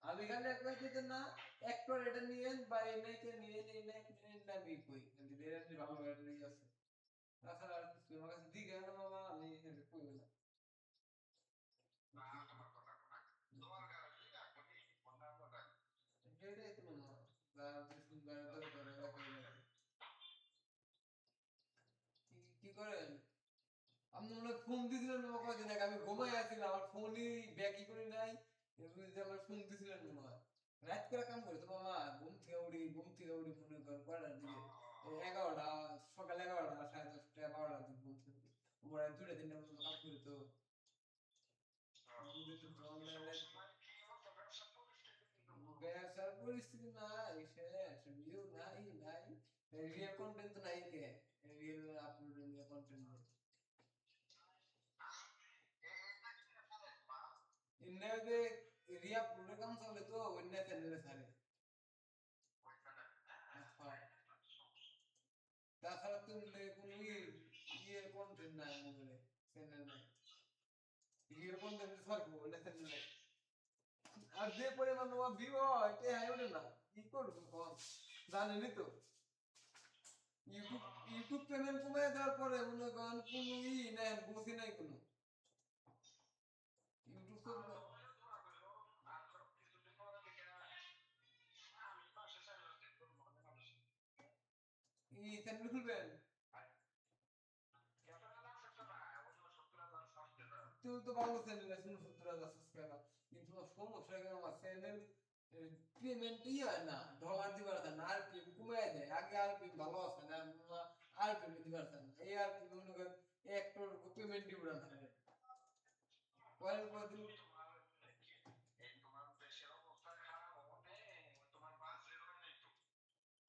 আমি খালি একবার যেতে না একটু এটা নিয়েন বা এই নাইতে নিয়ে আমি কই কিন্তু ভালো এটা নিয়ে আছে তাছাড়া আর কিছু আমার কাছে দিকে না মামা আমি এটা কই না এটাই তো মামা কি করেন আপনি মনে হয় ফোন দিয়েছিলেন মামা কয়দিন আগে আমি ঘুমাই আছিলাম আমার ফোনই ব্যাকই করি নাই এমনি যে আমার ফোন দিয়েছিলেন মনে হয় রাত করে কাম করে তো মামা ঘুম থেকে উঠি মনে করেন কয়টার দিকে 11টা সকাল 11টা 10:30 12টার দিকে ঘুম থেকে উঠি ওরা 2টা 3টা পর্যন্ত কাম করি তো ব্যবসার পরিস্থিতি নাই শেষ ভিউ নাই রিয়েল কন্টেন্ট নাই কে রিয়েল আপলোড নিয়ে কন্টেন্ট ইন্নে যে রিয়া পুরো কাম চলে তো অন্য চ্যানেলে ছাড়ে তাছাড়া তো কোনো ইয়ের কন্টেন্ট নাই মোবাইলে চ্যানেল নাই রিয়েল কন্টেন্ট ছাড়বো অন্য চ্যানেল নাই আর যে পরিমাণ তোমার ভিউ হয় এটা হাই ওঠে না কি করবো কম জানেনই তো ইউটিউব পেমেন্ট কমে দেওয়ার পরে মনে করেন কোনো নাই বুঝি নাই কোনো ইউটিউব চ্যানেল খুলবেন তুই তো ভালো চ্যানেল আছে 70,000 সাবস্ক্রাইবার কিন্তু সমস্যা কেন আমার চ্যানেল পেমেন্টই হয় না ডলার দিবার না আরপিএম কমে যায় আগে আরপিএম ভালো আছে না আরপিএম দিবার না এই আরপিএম মনে করেন একটর পেমেন্ট দিব না পরের পর দিন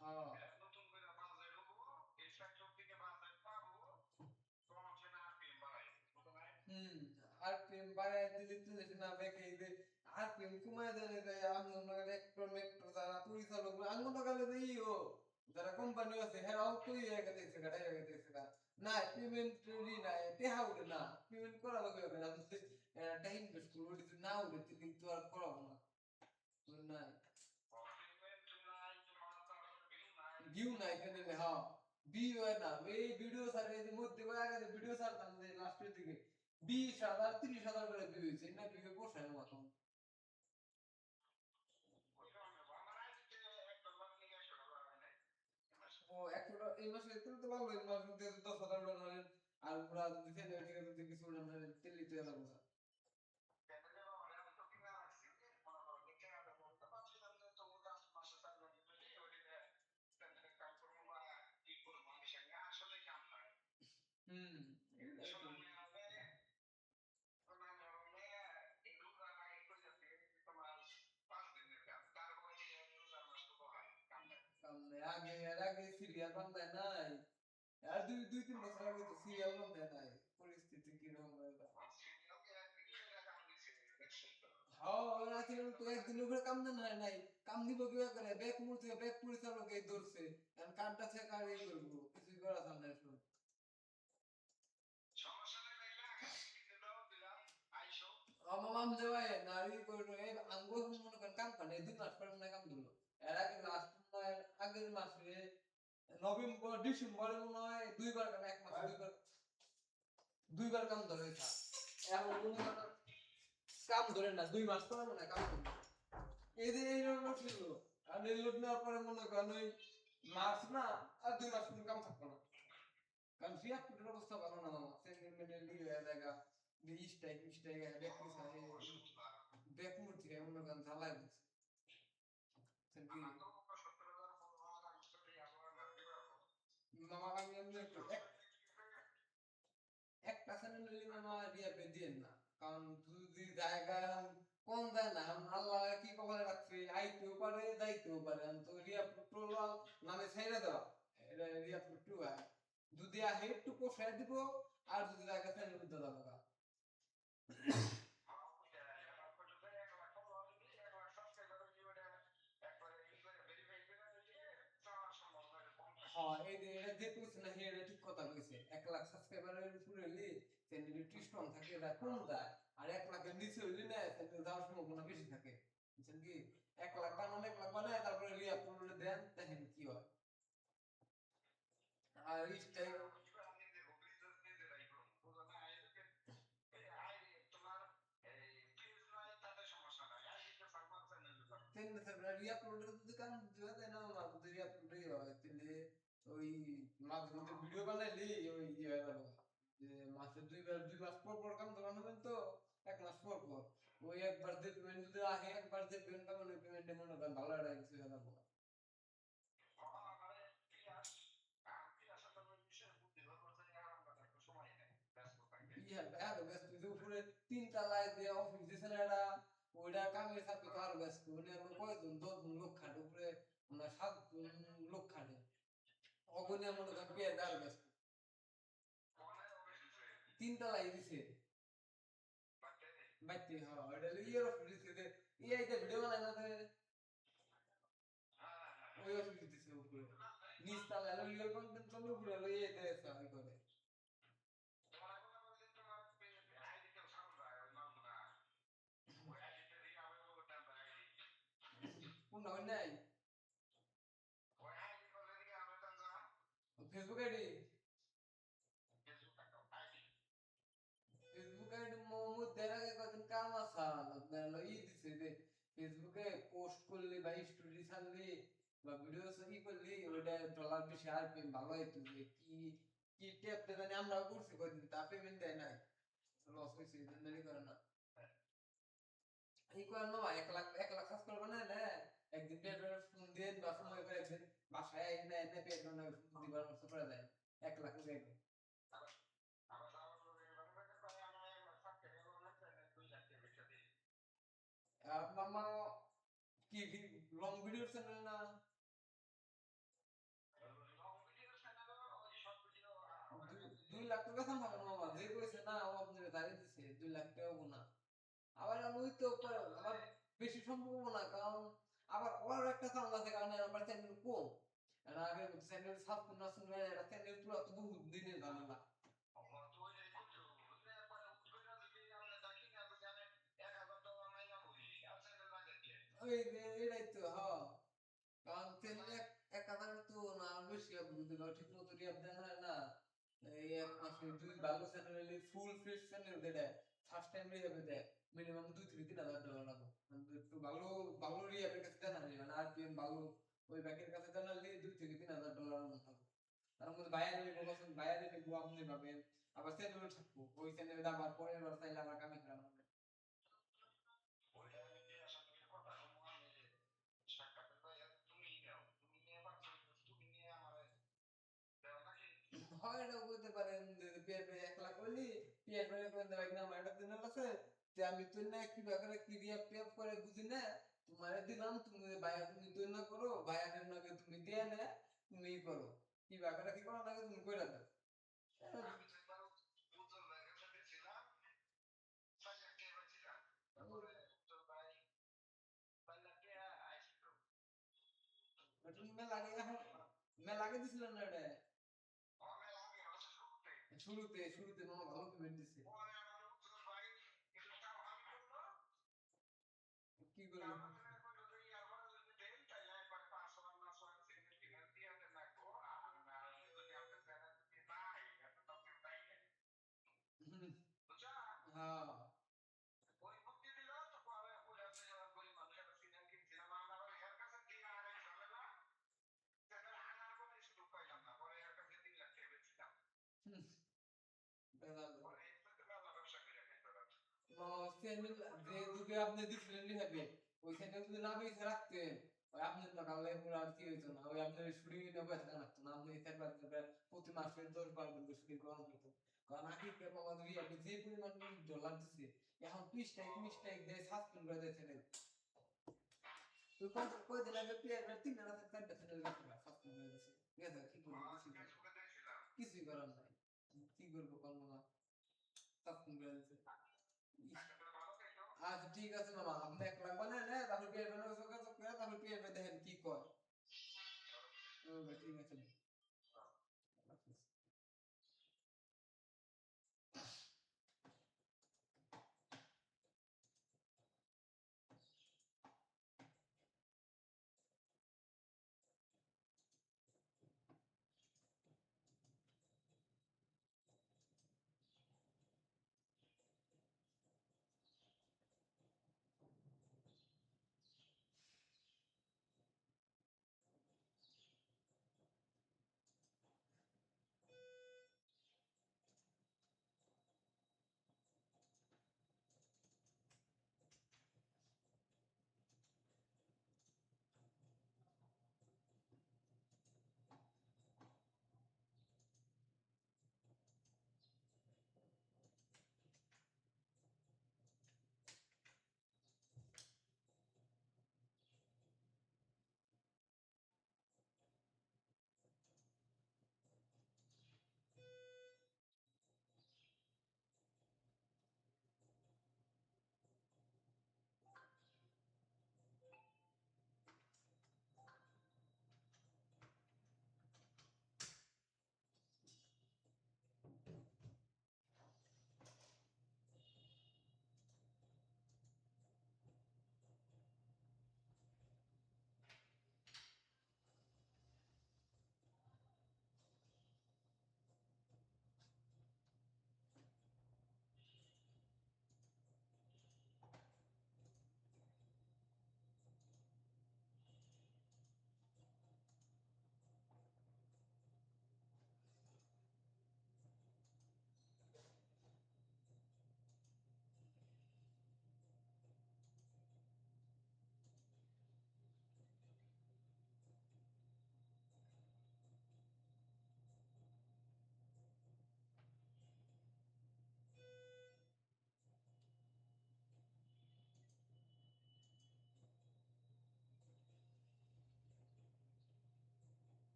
হ্যাঁ আরপিএম বাড়ায় দিলে তো না বেকে যে আরপিএম কমায় দেয় যে আপনার একটর মেট্রো যারা পরিচালক আঙ্গুন কালে তো ইও যারা কোম্পানি আছে হেরাও তো ইয়ে গেছে গাড়াই গেছে না পেমেন্ট রেডি না টেহা উঠে না পেমেন্ট করা লাগবে না টাইম ইনভেস্ট করবো যদি না উঠে তুমি তো আর করাবো না না ভিউ নাই চ্যানেলে হ্যাঁ ভিউ হয় না এই ভিডিও সারে এর মধ্যে আগে ভিডিও ছাড়তাম যে লাস্টের দিকে 20,000 30,000 করে ভিউ হয়েছে না ভিউ পোষায় না এখন ও 100 এই মাসে তুলতে পারলো এই মাসে 10,000 আর পুরা যদি চ্যানেল থেকে যদি কিছু না তেলি তো এলাম না হুম আগে এর আগে সিরিয়াল বান্ধায় নাই আর দুই 3 বছর আগে তো সিরিয়াল বান্ধায় নাই পরিস্থিতি কিরকম হলো হ্যাঁ ওরা ছিল তো একদিন উপরে কাম দেন হয় নাই কাম দিব কিবা করে ব্যাক মুড়তে ব্যাক পরিচালক এই ধরছে কারণ কামটা থেকে আর এই করবো কিছুই করা যায় না এখন আমার মাম দেওয়ায় নারী করলো এই আঙ্গুল মনে করেন কাম করে 2 মাস পরে মনে কাম দিল এর আগে লাস্ট আগের মাসে নভেম্বর ডিসেম্বরে মনে হয় 2 বার কাম এক মাসে 2 বার কাম ধরে এখন কাম ধরে না 2 মাস পরে মনে হয় কাম ধরে এই যে এই রকম ছিল আর এই লোড নেওয়ার পরে মনে করেন ওই মাস না আর 2 মাস কোনো কাম থাকতো না কারণ রিয়াক্টের অবস্থা ভালো না মামা সেকেন্ড মিনিটে লিয়ে হয়ে জায়গা স্ট্রাইক ব্যাক মূর্তি মনে করেন ঝালাই দিচ্ছে মামা আমি এমনি একটা চ্যানেল হলে মামা রিয়াপে দিয়েন না কারণ যদি জায়গা কম দেয় না আল্লাহ কি কপালে রাখছে আইতেও পারে যাইতেও পারে তো রিয়াপ টোল নামে ছেড়ে দেওয়া এটা রিয়াপ টু যদি আহে একটু পোষায় দিব আর যদি জায়গা চ্যানেল দিতে যাবো হ্যাঁ এই যে এটা যে কইছে না এটা ঠিক কথা কইছে 1 লাখ সাবস্ক্রাইবারের উপরে হইলে চ্যানেল একটু স্ট্রং থাকে এটা কম যায় আর 1 লাখের নিচে হইলে না চ্যানেল যাওয়ার সম্ভাবনা বেশি থাকে বুঝছেন কি 1 লাখ বানান 1 লাখ বানায় তারপরে রিআপলোড দেন দেখেন কি হয় আর রিস্টাই চ্যানেল রিআপলোডের যদি কারণ দিও তাই না আমার যদি রিআপলোডই হয় তাহলে ওই মাঝে মধ্যে ভিডিও বানাইলে ওই ইয়ে হয়ে যাবে যে মাসে 2 মাস পর পর কাম ধরানো তো 1 মাস পর পর ওই একবার যে পেমেন্ট যদি আহে একবার যে পেমেন্ট পাবেন ওই পেমেন্টে মনে করেন ভালো একটা কিছু হয়ে যাবে ইয়া আর ব্যস্ত যে উপরে 3 তলায় যে অফিস দিছে না এটা ওইটা কামের সাথে তো আরো ব্যস্ত ওটা কয়জন 10 জন লোক খাটে উপরে না 7 জন লোক খাটে অগনে মনে করেন পেয়ে আরো ব্যস্ত 3 তলায় দিছে বাইতে হ্যাঁ এটা ইয়ার অফিস দিছে এইটা ভিডিও বানায় না ওই অফিস দিছে উপরে নিচ তলায় লিও কন্টেন্ট চলে উপরে লইয়ে দেয় সাই করে কোন নাই Facebook ID Facebook ID Mohammad এর আগে কদিন কাম আসা আপনার ই দিছে যে ফেসবুকে পোস্ট করলে বা স্টোরি ছাড়লে বা ভিডিও ই করলে ওইটা ডলার বেশি আর ভালো হইতো যে কি কি টেপ জানি আমরা করছি কদিন তা পেমেন্ট দেয় নাই লস হয়েছে দেরি করে না এই করে না 1 লাখ সাবস্ক্রাইব করে না একদিন পেপার ফোন দিয়ে বা সময় করে একদিন বাসায় এনে এনে পেপার দিবার মতো করে দেয় 1 লাখ দেয় মামা কি লং ভিডিও চ্যানেল না 2 লাখ টাকা সামনে মামা যে কইছে না ও আপনাকে দাঁড়িয়ে দিছে 2 লাখ টাকা না আবার আমি তো আবার বেশি সম্ভব না কারণ আবার ওর একটা কারণ আছে কারণ আমার চ্যানেল কম আর আগে চ্যানেল সাবস্ক্রাইব না শুনলে এটা চ্যানেল পুরো তো বহুত দিনের ঝামেলা ওই এটাই তো হ্যাঁ কারণ চ্যানেল এক হাজার তো না বেশি বুঝতে পারো ঠিক মতো রিয়াব দেন হয় না এই 1 মাসে 2 ভালো চ্যানেল ফুল ফ্রেশ চ্যানেল দেয় ফার্স্ট টাইম রিয়াবে দেয় মিনিমাম 2 থেকে 3 হাজার ডলার লাগবে একটু ভালো ভালো রিয়াবের কাছে জানালি মানে আর কি ভালো ওই ব্যাংকের কাছে জানালি 2 থেকে 3 হাজার ডলার মতো তার মধ্যে বাইরে নিয়ে বলছেন বাইরে নিয়ে আপনি পাবেন আবার চ্যানেল থাকবো ওই চ্যানেলটা আবার পরের বার চাইলে আবার কামে করা হবে হয় এটা বলতে পারেন যে পেঁপে 1 লাখ হইলি পেঁপে করে দেবে না আমার একটা চ্যানেল আছে যে আমি তুই না কি ব্যাপারে কি রিয়া পেপ করে বুঝি না তোমারে দিলাম তুমি বায়া তুমি তুই না করো বায়াদের নাকি তুমি দিয়ে না তুমি করো কি ব্যাপারে কি করো লাগে তুমি কইরা দাও মেলা আগে দিছিলেন না এটা শুরুতে মামা ভালো পেমেন্ট দিছে কি করলো হ্যাঁ চ্যানেল যে যুগে আপনি দিছিলেন হবে ওই চ্যানেল যদি না বেঁচে রাখতেন ওই আপনার লাগালে পুরো আর কি হইতো না ওই আপনার শুটিং এ নেবে থাকা লাগতো না আপনি থাকবেন প্রতি মাসে 10 বার শুটিং করানো হতো কারণ আগে কে বাবা আপনি যে পরিমাণ ডলার দিচ্ছে এখন 20 টাকা দিয়ে সাসপেন্ড করে দিয়েছেন তুই কই দিন আগে প্লেয়ার 3 টা 4টা চ্যানেল সাসপেন্ড করে দিয়েছে ঠিক আছে কি করবো কিছুই করার নাই কি করবো কর্ম না সাসপেন্ড করে দিয়েছে আচ্ছা ঠিক আছে মামা আপনি 1 লাখ বানায় না তারপর পেয়ে ফেলে যোগাযোগ করে তারপর পেয়ে দেখেন কি কয় ঠিক আছে